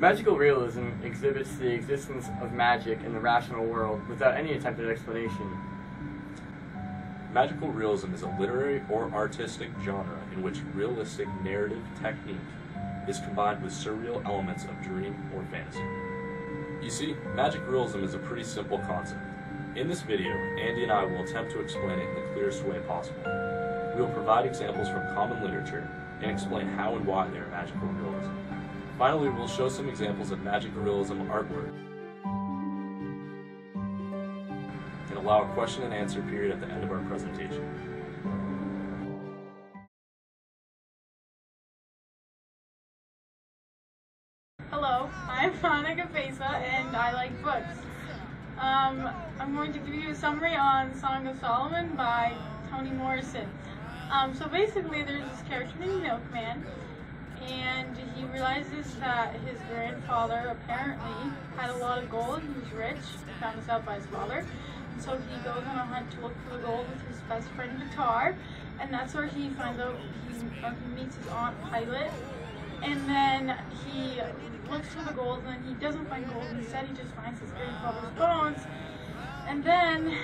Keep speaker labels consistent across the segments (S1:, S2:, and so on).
S1: Magical realism exhibits the existence of magic in the rational world without any attempted explanation.
S2: Magical realism is a literary or artistic genre in which realistic narrative technique is combined with surreal elements of dream or fantasy. You see, magic realism is a pretty simple concept. In this video, Andy and I will attempt to explain it in the clearest way possible. We will provide examples from common literature and explain how and why they are magical realism. Finally, we'll show some examples of magical realism artwork and allow a question and answer period at the end of our presentation.
S3: Hello, I'm Monica Pesa and I like books. I'm going to give you a summary on Song of Solomon by Toni Morrison. So basically there's this character named Milkman, and he realizes that his grandfather apparently had a lot of gold. He was rich. He found this out by his father. And so he goes on a hunt to look for the gold with his best friend Guitar, and that's where he finds out he meets his aunt Pilot. And then he looks for the gold, and then he doesn't find gold. Instead, he just finds his grandfather's bones. And then,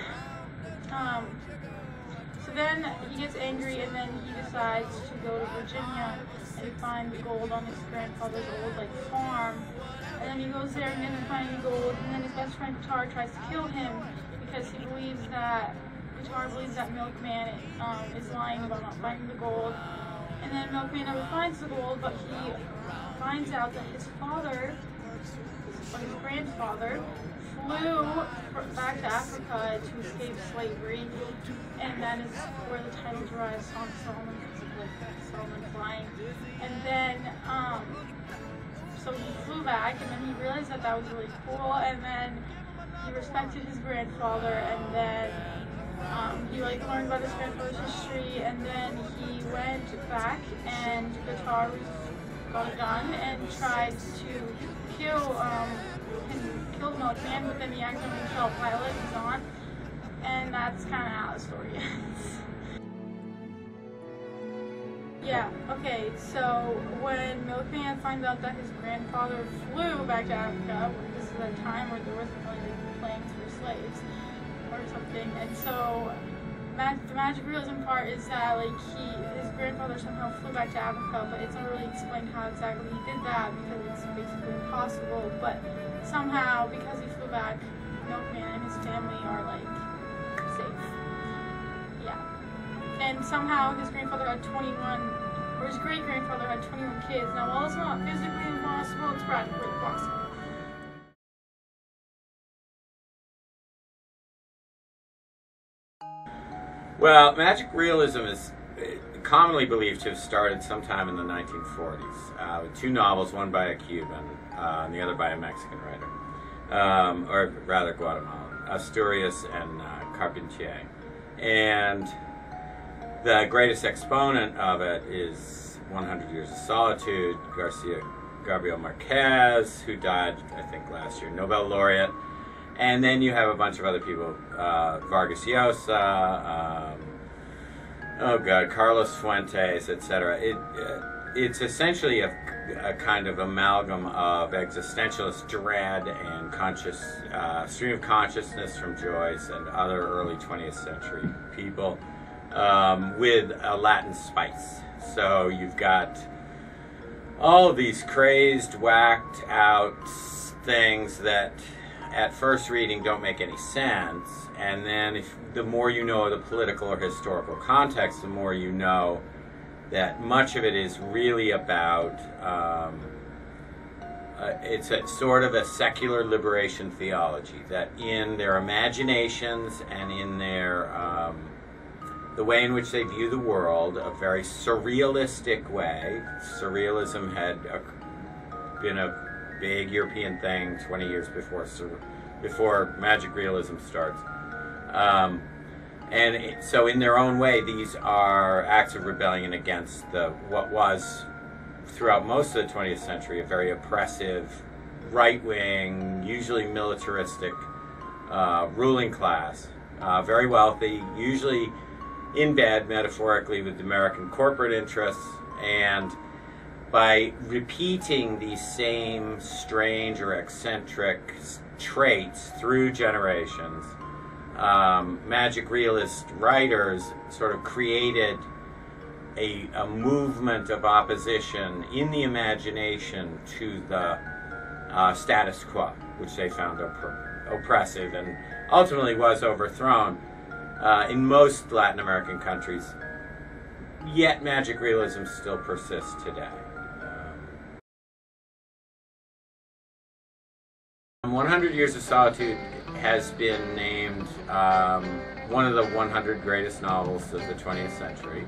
S3: so then he gets angry, and then he decides to go to Virginia and find the gold on his grandfather's old farm. And then he goes there and ends up finding gold. And then his best friend Guitar tries to kill him because he believes that Milkman is lying about not finding the gold. And then Milkman never finds the gold, but he finds out that his father, or his grandfather, flew back to Africa to escape slavery, and that is where the title derives, Song of Solomon, because of Solomon flying. And then, so he flew back, and then he realized that that was really cool, and then he respected his grandfather, and then he learned about his grandfather's history, and then he went back, and Guitar got a gun and tried to kill the Milkman, but then he accidentally shot Pilot, his aunt, and that's kind of how the story ends. Yeah, okay, so when Milkman finds out that his grandfather flew back to Africa, this is a time where there wasn't really planes for slaves or something, and so the magic realism part is that his grandfather somehow flew back to Africa, but it's not really explained how exactly he did that because it's basically impossible, but somehow, because he flew back, Milkman and his family are safe. Yeah. And somehow his grandfather had 21, or his great-grandfather had 21 kids. Now, while it's not physically impossible, it's practically possible.
S4: Well, magic realism is commonly believed to have started sometime in the 1940s, with two novels, one by a Cuban and the other by a Mexican writer, or rather Guatemalan, Asturias and Carpentier. And the greatest exponent of it is 100 Years of Solitude, Gabriel Marquez, who died, I think, last year, Nobel laureate. And then you have a bunch of other people, Vargas Llosa, Carlos Fuentes, etc. It's essentially a kind of amalgam of existentialist dread and stream of consciousness from Joyce and other early 20th century people, with a Latin spice. So you've got all of these crazed, whacked out things that at first reading don't make any sense, and then the more you know the political or historical context, the more you know that much of it is really about it's a sort of a secular liberation theology, that in their imaginations and in their the way in which they view the world, a very surrealistic way. Surrealism had been a big European thing 20 years before magic realism starts. So in their own way, these are acts of rebellion against what was, throughout most of the 20th century, a very oppressive, right-wing, usually militaristic ruling class, very wealthy, usually in bed, metaphorically, with American corporate interests. And by repeating these same strange or eccentric traits through generations, magic realist writers sort of created a movement of opposition in the imagination to the status quo, which they found oppressive and ultimately was overthrown in most Latin American countries. Yet magic realism still persists today. 100 Years of Solitude has been named one of the 100 greatest novels of the 20th century.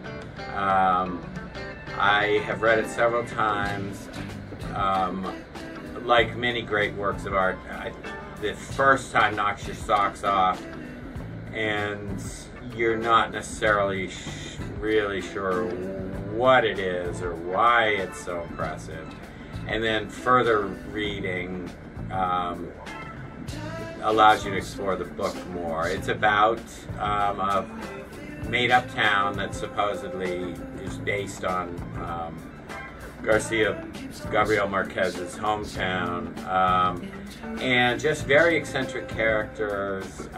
S4: I have read it several times. Like many great works of art, the first time knocks your socks off, and you're not necessarily really sure what it is or why it's so impressive. And then further reading allows you to explore the book more. It's about a made-up town that supposedly is based on Gabriel Marquez's hometown, and just very eccentric characters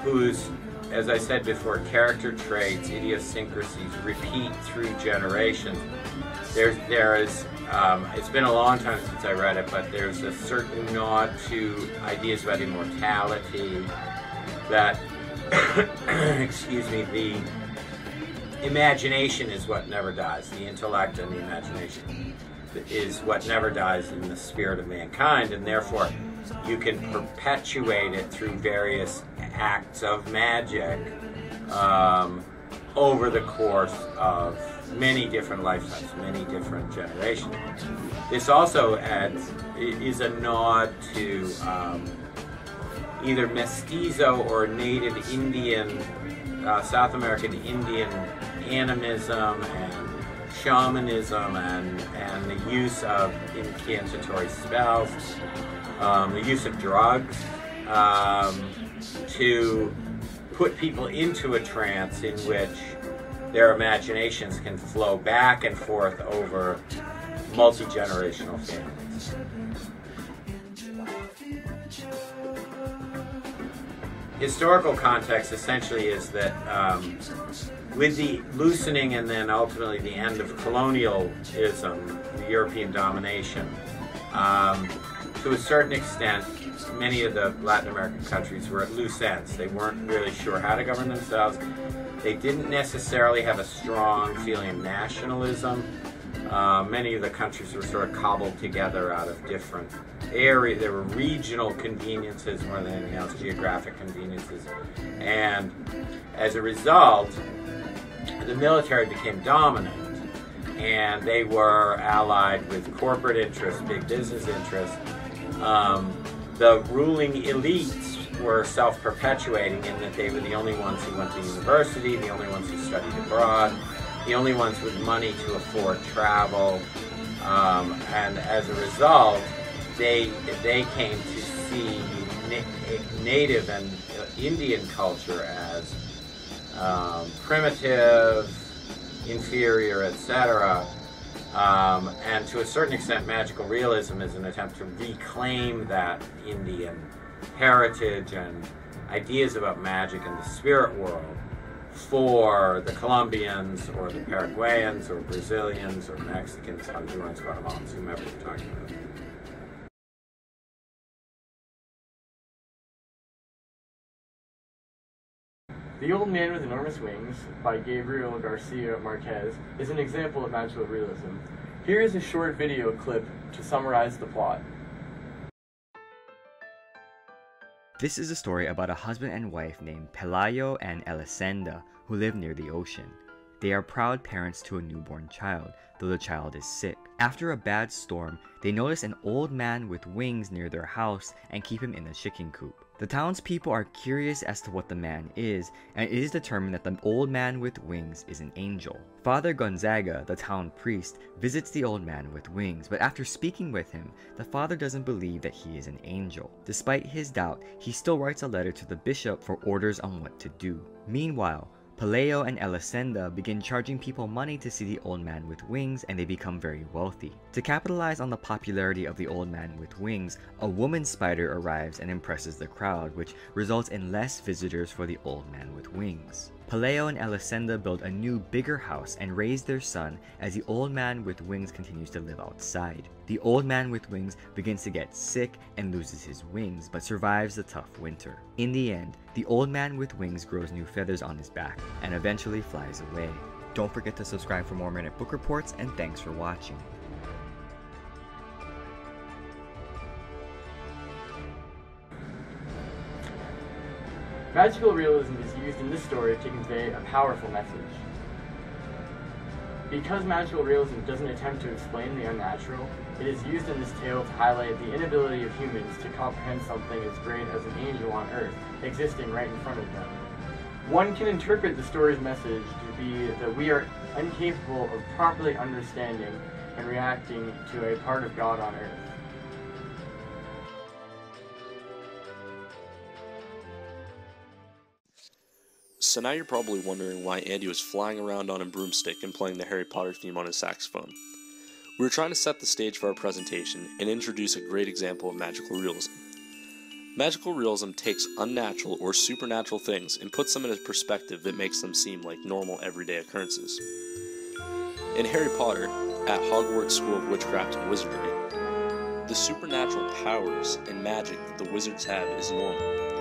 S4: whose, as I said before, character traits, idiosyncrasies repeat through generations. There is it's been a long time since I read it, but there's a certain nod to ideas about immortality that, excuse me, the imagination is what never dies. The intellect and the imagination is what never dies in the spirit of mankind, and therefore you can perpetuate it through various acts of magic over the course of many different lifetimes, many different generations. This also is a nod to either mestizo or native Indian, South American Indian animism and shamanism and the use of incantatory spells, the use of drugs to put people into a trance in which their imaginations can flow back and forth over multi-generational families. Historical context essentially is that with the loosening and then ultimately the end of colonialism, the European domination, to a certain extent, many of the Latin American countries were at loose ends. They weren't really sure how to govern themselves. They didn't necessarily have a strong feeling of nationalism. Many of the countries were sort of cobbled together out of different areas. There were regional conveniences more than anything else, geographic conveniences. And as a result, the military became dominant, and they were allied with corporate interests, big business interests. The ruling elites were self-perpetuating in that they were the only ones who went to university, the only ones who studied abroad, the only ones with money to afford travel, and as a result, they came to see native and Indian culture as primitive, inferior, etc. And to a certain extent, magical realism is an attempt to reclaim that Indian heritage and ideas about magic and the spirit world for the Colombians or the Paraguayans or Brazilians or Mexicans, Hondurans, Guatemalans, whomever you're talking about.
S1: The Old Man with Enormous Wings by Gabriel Garcia Marquez is an example of magical realism. Here is a short video clip to summarize the plot.
S5: This is a story about a husband and wife named Pelayo and Elisenda who live near the ocean. They are proud parents to a newborn child, though the child is sick. After a bad storm, they notice an old man with wings near their house and keep him in the chicken coop. The townspeople are curious as to what the man is, and it is determined that the old man with wings is an angel. Father Gonzaga, the town priest, visits the old man with wings, but after speaking with him, the father doesn't believe that he is an angel. Despite his doubt, he still writes a letter to the bishop for orders on what to do. Meanwhile, Pelayo and Elisenda begin charging people money to see the old man with wings, and they become very wealthy. To capitalize on the popularity of the old man with wings, a woman spider arrives and impresses the crowd, which results in less visitors for the old man with wings. Pelayo and Elisenda build a new, bigger house and raise their son as the old man with wings continues to live outside. The old man with wings begins to get sick and loses his wings, but survives the tough winter. In the end, the old man with wings grows new feathers on his back and eventually flies away. Don't forget to subscribe for more Minute Book Reports, and thanks for watching.
S1: Magical realism is used in this story to convey a powerful message. Because magical realism doesn't attempt to explain the unnatural, it is used in this tale to highlight the inability of humans to comprehend something as great as an angel on earth existing right in front of them. One can interpret the story's message to be that we are incapable of properly understanding and reacting to a part of God on earth.
S2: So now you're probably wondering why Andy was flying around on a broomstick and playing the Harry Potter theme on his saxophone. We were trying to set the stage for our presentation and introduce a great example of magical realism. Magical realism takes unnatural or supernatural things and puts them in a perspective that makes them seem like normal everyday occurrences. In Harry Potter, at Hogwarts School of Witchcraft and Wizardry, the supernatural powers and magic that the wizards have is normal.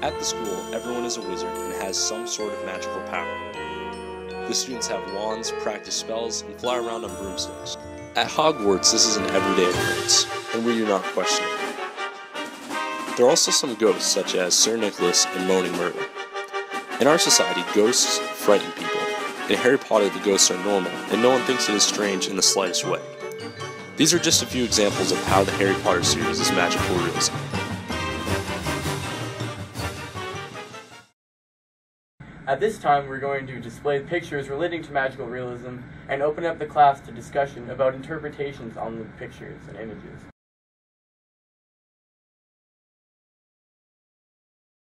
S2: At the school, everyone is a wizard and has some sort of magical power. The students have wands, practice spells, and fly around on broomsticks. At Hogwarts, this is an everyday occurrence, and we do not question it. There are also some ghosts, such as Sir Nicholas and Moaning Myrtle. In our society, ghosts frighten people. In Harry Potter, the ghosts are normal, and no one thinks it is strange in the slightest way. These are just a few examples of how the Harry Potter series is magical realism.
S1: At this time, we're going to display pictures relating to magical realism and open up the class to discussion about interpretations on the pictures and images.